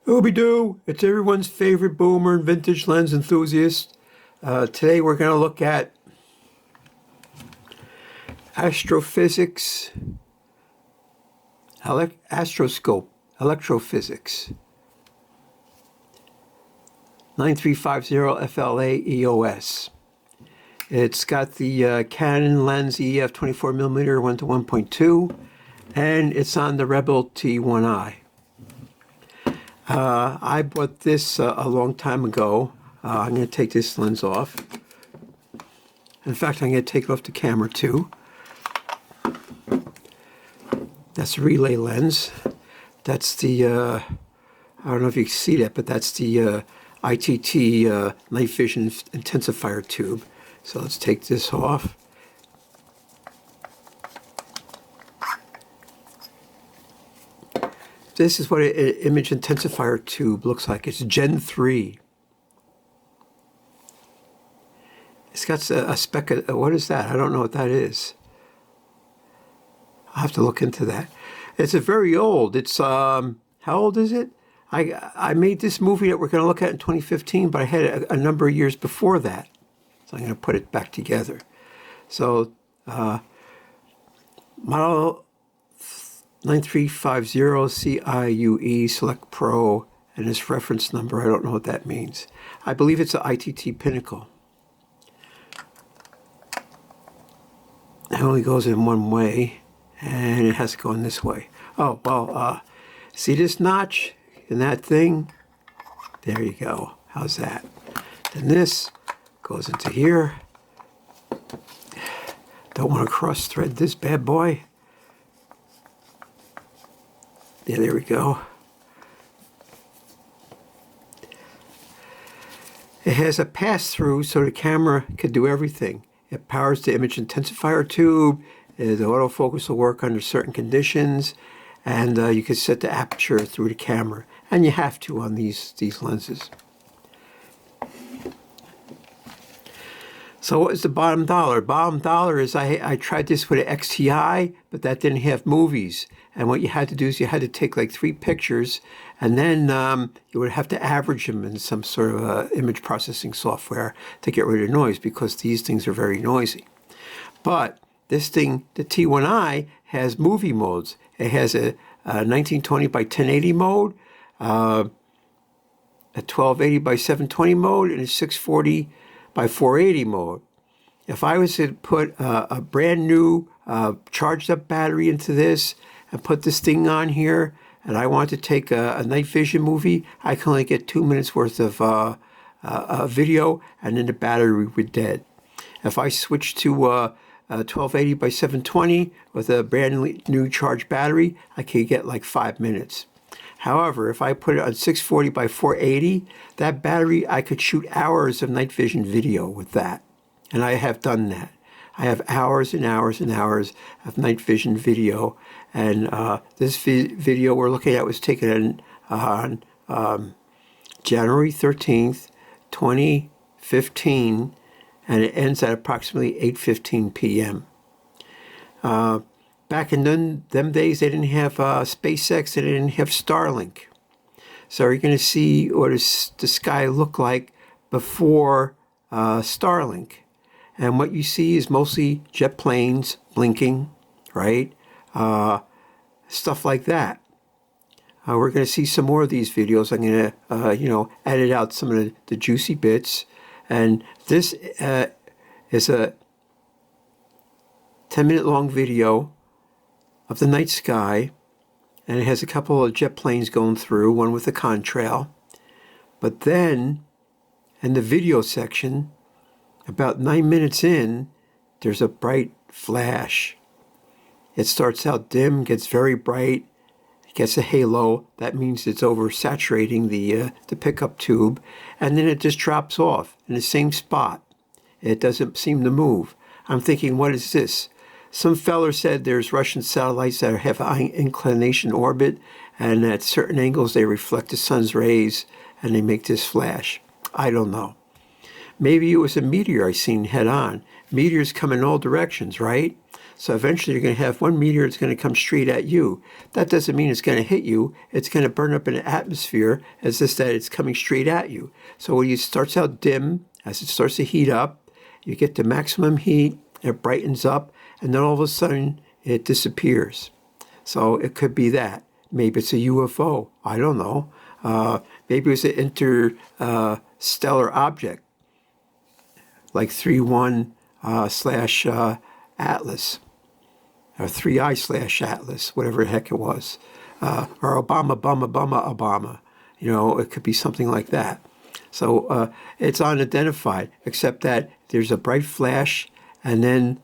Ooby-doo! It's everyone's favorite boomer and vintage lens enthusiast. Today we're going to look at astrophysics, astroscope, electrophysics, 9350 fla-eos. It's got the Canon lens EF 24mm 1:1.2, and it's on the Rebel T1i. I bought this a long time ago. I'm going to take this lens off. In fact, I'm going to take it off the camera too. That's a relay lens. That's the, I don't know if you can see that, but that's the ITT night vision intensifier tube. So let's take this off. This is what an image intensifier tube looks like. It's Gen 3. It's got a speck of, what is that? I don't know what that is. I'll have to look into that. It's a very old. It's, how old is it? I made this movie that we're going to look at in 2015, but I had a number of years before that. So I'm going to put it back together. So, model 9350 CIUE Select Pro, and this reference number, I don't know what that means. I believe it's an ITT Pinnacle. It only goes in one way, and it has to go in this way. Oh, well, see this notch in that thing? There you go. How's that? Then this goes into here. Don't want to cross thread this bad boy. Yeah, there we go. It has a pass-through so the camera can do everything. It powers the image intensifier tube. The autofocus will work under certain conditions, and you can set the aperture through the camera. And you have to on these lenses. So what is the bottom dollar? Bottom dollar is I tried this with an XTI, but that didn't have movies. And what you had to do is you had to take like 3 pictures, and then you would have to average them in some sort of image processing software to get rid of noise, because these things are very noisy. But this thing, the T1i, has movie modes. It has a 1920 by 1080 mode, a 1280 by 720 mode, and a 640 by 480 mode. If I was to put a brand new charged up battery into this and put this thing on here, and I want to take a night vision movie, I can only get 2 minutes worth of video, and then the battery would be dead. If I switch to 1280 by 720 with a brand new charged battery, I could get like 5 minutes. However, if I put it on 640 by 480, that battery, I could shoot hours of night vision video with that. And I have done that. I have hours and hours and hours of night vision video. And this video we're looking at was taken on January 13th, 2015, and it ends at approximately 8:15 p.m. Back in them days, they didn't have SpaceX, they didn't have Starlink. So you're going to see what does the sky look like before Starlink. And what you see is mostly jet planes blinking, right? Stuff like that. We're going to see some more of these videos. I'm going to, edit out some of the juicy bits. And this is a 10-minute long video of the night sky, and it has a couple of jet planes going through, one with a contrail. But then, in the video section, about 9 minutes in, there's a bright flash. It starts out dim, gets very bright, gets a halo. That means it's oversaturating the pickup tube, and then it just drops off in the same spot. It doesn't seem to move. I'm thinking, what is this? Some feller said there's Russian satellites that have high inclination orbit, and at certain angles they reflect the sun's rays and they make this flash. I don't know. Maybe it was a meteor I seen head on. Meteors come in all directions, right? So eventually you're going to have one meteor that's going to come straight at you. That doesn't mean it's going to hit you. It's going to burn up in the atmosphere. It's just that it's coming straight at you. So when it starts out dim, as it starts to heat up, you get the maximum heat, it brightens up, and then all of a sudden it disappears. So it could be that. Maybe it's a UFO. I don't know. Maybe it's an interstellar object, like 3-1 slash Atlas, or 3I slash Atlas, whatever the heck it was, or Obama. You know, it could be something like that. So it's unidentified, except that there's a bright flash, and then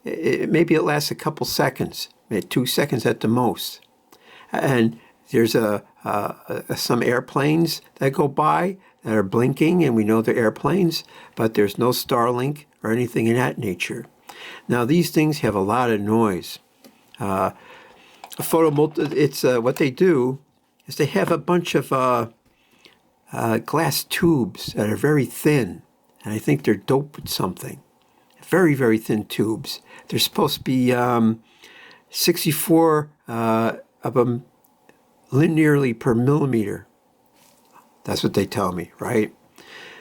maybe it lasts a couple seconds, maybe 2 seconds at the most. And there's some airplanes that go by that are blinking, and we know they're airplanes, but there's no Starlink or anything in that nature. Now, these things have a lot of noise. What they do is they have a bunch of glass tubes that are very thin, and I think they're doped with something. Very, very thin tubes. They're supposed to be 64 of them linearly per millimeter. That's what they tell me, right?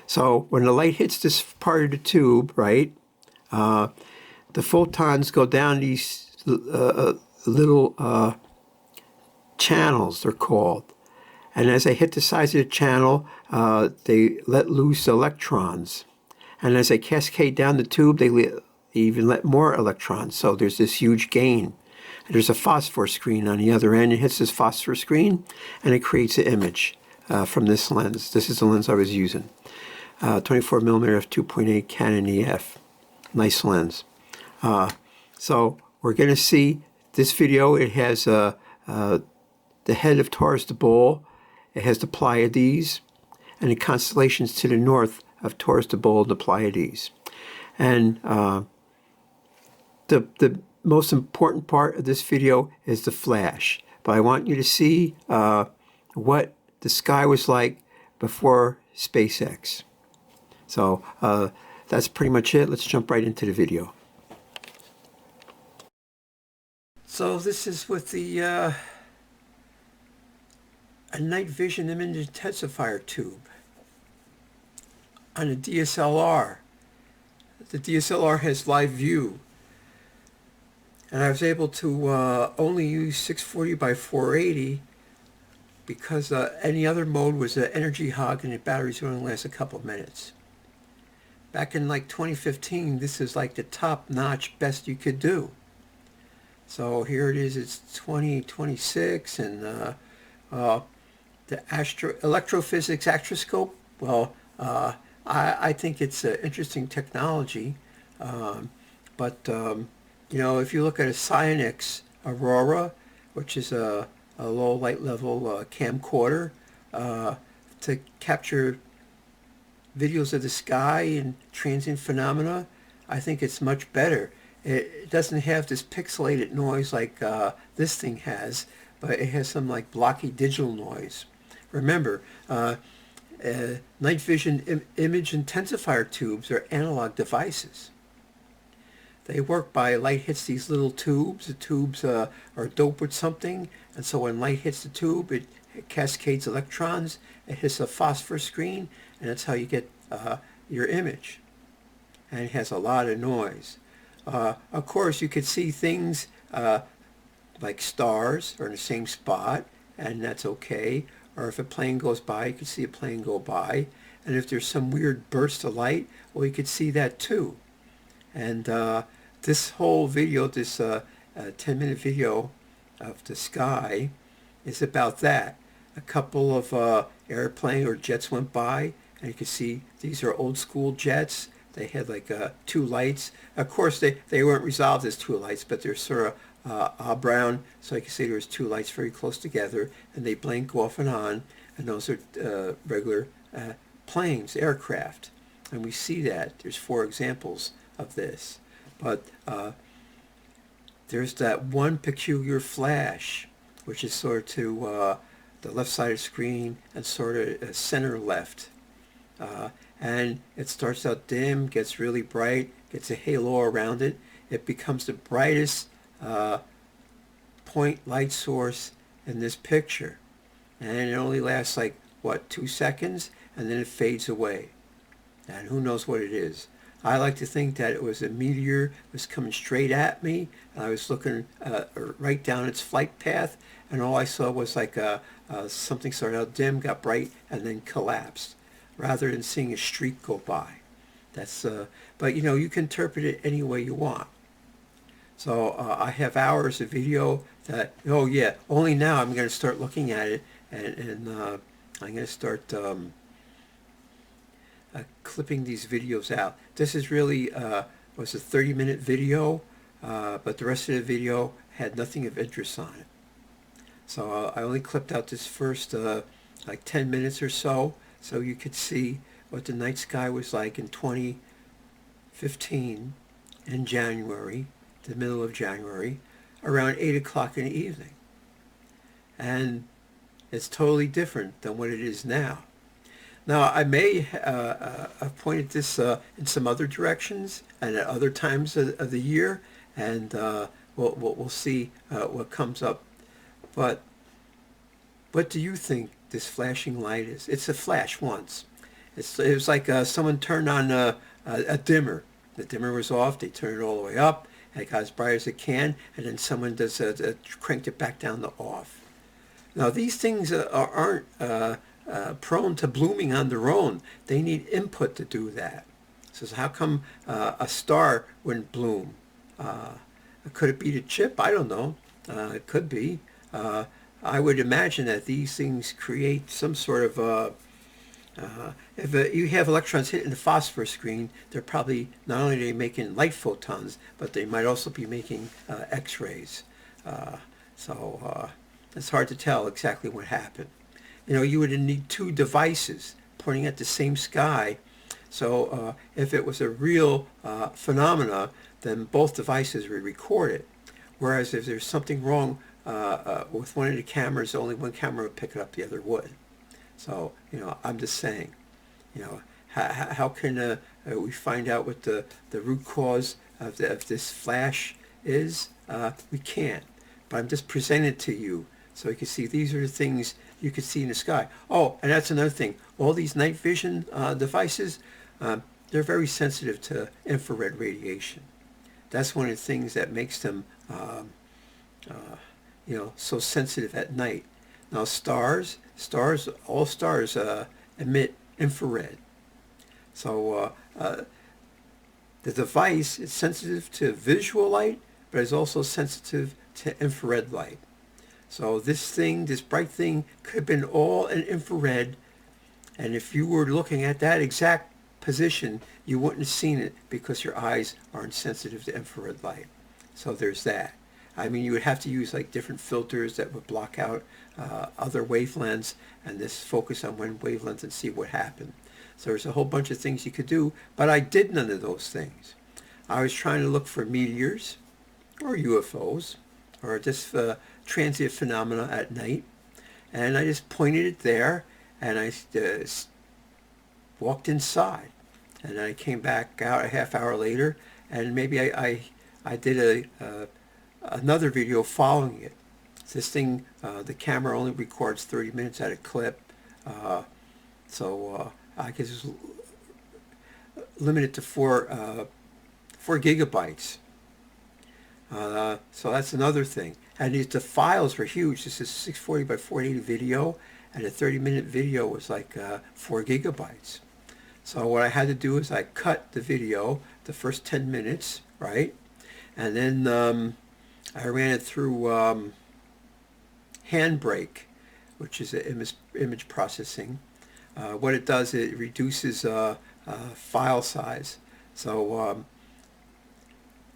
So when the light hits this part of the tube, right, the photons go down these little channels, they're called. And as they hit the size of the channel, they let loose electrons. And as they cascade down the tube, they even let more electrons. So there's this huge gain. And there's a phosphor screen on the other end. It hits this phosphor screen, and it creates an image from this lens. This is the lens I was using. 24 millimeter f2.8 Canon EF. Nice lens. So we're going to see this video. It has the head of Taurus the Bull. It has the Pleiades and the constellations to the north of Taurus the Bull and the Pleiades. And the most important part of this video is the flash. But I want you to see what the sky was like before SpaceX. So that's pretty much it. Let's jump right into the video. So this is with the a night vision image intensifier tube on a DSLR. The DSLR has live view, and I was able to only use 640 by 480 because any other mode was an energy hog and the batteries would only last a couple of minutes. Back in like 2015, this is like the top-notch best you could do. So here it is, it's 2026, and the electrophysics astroscope, well, I think it's an interesting technology, but you know, if you look at a Cyanix Aurora, which is a low light level camcorder to capture videos of the sky and transient phenomena, I think it's much better. It doesn't have this pixelated noise like this thing has, but it has some like blocky digital noise. Remember, night vision image intensifier tubes are analog devices. They work by light hits these little tubes. The tubes are doped with something, and so when light hits the tube, it cascades electrons. It hits a phosphor screen, and that's how you get your image. And it has a lot of noise. Of course, you could see things like stars are in the same spot, and that's okay. Or if a plane goes by, you can see a plane go by. And if there's some weird burst of light, well, you could see that too. And this whole video, this 10-minute video of the sky is about that. A couple of airplane or jets went by, and you can see these are old school jets. They had like 2 lights. Of course, they weren't resolved as 2 lights, but they're sort of brown, so I can see there's 2 lights very close together, and they blink off and on, and those are regular planes, aircraft. And we see that. There's 4 examples of this. But there's that one peculiar flash, which is sort of to the left side of the screen and sort of center left. And it starts out dim, gets really bright, gets a halo around it, it becomes the brightest point light source in this picture. And it only lasts like, what, 2 seconds? And then it fades away. And who knows what it is. I like to think that it was a meteor that was coming straight at me. And I was looking right down its flight path. And all I saw was like something started out dim, got bright, and then collapsed. Rather than seeing a streak go by. That's, but you know, you can interpret it any way you want. So I have hours of video that, oh yeah, only now I'm going to start looking at it, and I'm going to start clipping these videos out. This is really was a 30-minute video, but the rest of the video had nothing of interest on it. So I only clipped out this first like 10 minutes or so you could see what the night sky was like in 2015 in January, the middle of January, around 8 o'clock in the evening. And it's totally different than what it is now. Now, I may have pointed this in some other directions and at other times of the year, and we'll see what comes up. But what do you think this flashing light is? It's a flash once. It was like someone turned on a dimmer. The dimmer was off. They turned it all the way up. And it got as bright as it can. And then someone cranked it back down to off. Now, these things aren't prone to blooming on their own. They need input to do that. So how come a star wouldn't bloom? Could it be the chip? I don't know. It could be. I would imagine that these things create some sort of if you have electrons hitting the phosphorus screen, they're probably not only are they making light photons, but they might also be making X-rays. So it's hard to tell exactly what happened. You know, you would need two devices pointing at the same sky. So if it was a real phenomena, then both devices would record it. Whereas if there's something wrong with one of the cameras, only one camera would pick it up, the other would. So, you know, I'm just saying, you know, how can we find out what the root cause of this flash is? We can't. But I'm just presenting it to you so you can see these are the things you can see in the sky. Oh, and that's another thing. All these night vision devices, they're very sensitive to infrared radiation. That's one of the things that makes them, you know, so sensitive at night. Now, all stars emit infrared. So the device is sensitive to visual light, but is also sensitive to infrared light. So this bright thing, could have been all in infrared, and if you were looking at that exact position, you wouldn't have seen it because your eyes aren't sensitive to infrared light. So there's that. I mean, you would have to use like different filters that would block out other wavelengths and just focus on one wavelength and see what happened. So there's a whole bunch of things you could do, but I did none of those things. I was trying to look for meteors or UFOs or just transient phenomena at night, and I just pointed it there, and I walked inside, and then I came back out a half hour later, and maybe I did another video following it. This thing, the camera only records 30 minutes at a clip, so I guess it's limited to 4 gigabytes. So that's another thing. And the files were huge. This is 640 by 480 video, and a 30-minute video was like 4 gigabytes. So what I had to do is I cut the video, the first 10 minutes, right? And then I ran it through Handbrake, which is image processing. What it does, it reduces file size. So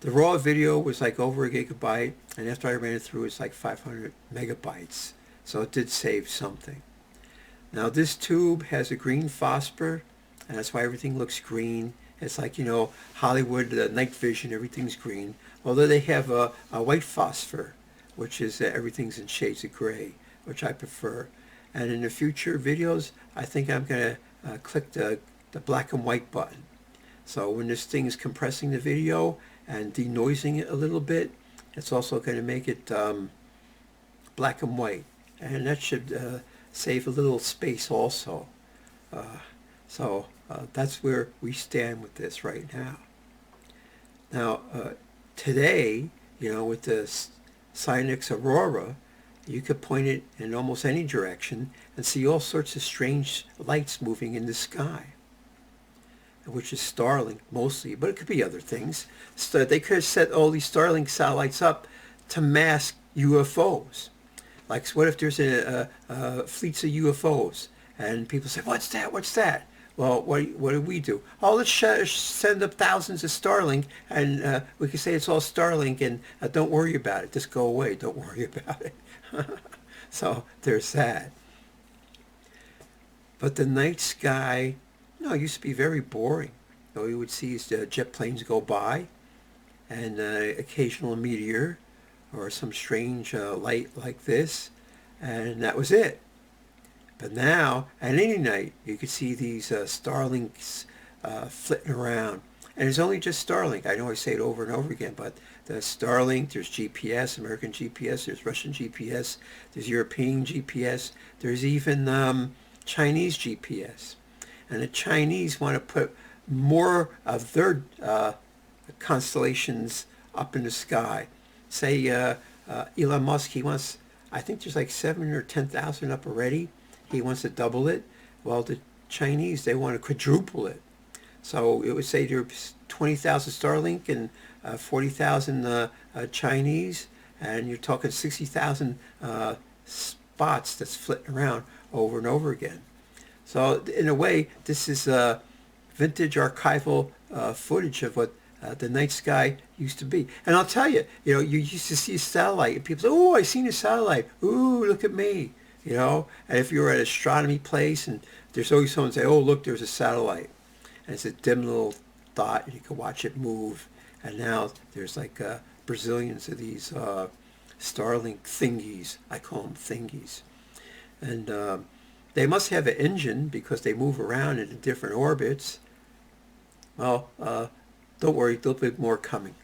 the raw video was like over 1 gigabyte, and after I ran it through, it's like 500 megabytes. So it did save something. Now this tube has a green phosphor, and that's why everything looks green. It's like, you know, Hollywood night vision, everything's green. Although they have a white phosphor, which is everything's in shades of gray, which I prefer. And in the future videos, I think I'm going to click the black and white button. So when this thing is compressing the video, and denoising it a little bit. It's also going to make it black and white, and that should save a little space also. So that's where we stand with this right now. Now, today, with the Sinus aurora, you could point it in almost any direction and see all sorts of strange lights moving in the sky, which is Starlink mostly, but it could be other things. So they could have set all these Starlink satellites up to mask UFOs. Like, what if there's fleets of UFOs and people say, "What's that? What's that?" Well, what do we do? Oh, let's send up thousands of Starlink, and we can say it's all Starlink, and don't worry about it. Just go away. Don't worry about it. So there's that. But the night sky, used to be very boring. You would see jet planes go by, and occasional meteor, or some strange light like this, and that was it. But now, at any night, you could see these Starlinks flitting around. And it's only just Starlink. I know I say it over and over again, but the Starlink, there's GPS, American GPS, there's Russian GPS, there's European GPS, there's even Chinese GPS. And the Chinese want to put more of their constellations up in the sky. Say Elon Musk, he wants, I think there's like 7 or 10,000 up already. He wants to double it. Well, the Chinese, they want to quadruple it. So it would say there's 20,000 Starlink and 40,000 Chinese, and you're talking 60,000 spots that's flitting around over and over again. So in a way, this is vintage archival footage of what the night sky used to be. And I'll tell you, you used to see a satellite, and people say, "Oh, I seen a satellite. Ooh, look at me." And if you're at an astronomy place, and there's always someone say, "Oh, look, there's a satellite." And it's a dim little dot, and you can watch it move. And now there's like Brazilians of these Starlink thingies. I call them thingies. And they must have an engine because they move around in different orbits. Well, don't worry, there'll be more coming.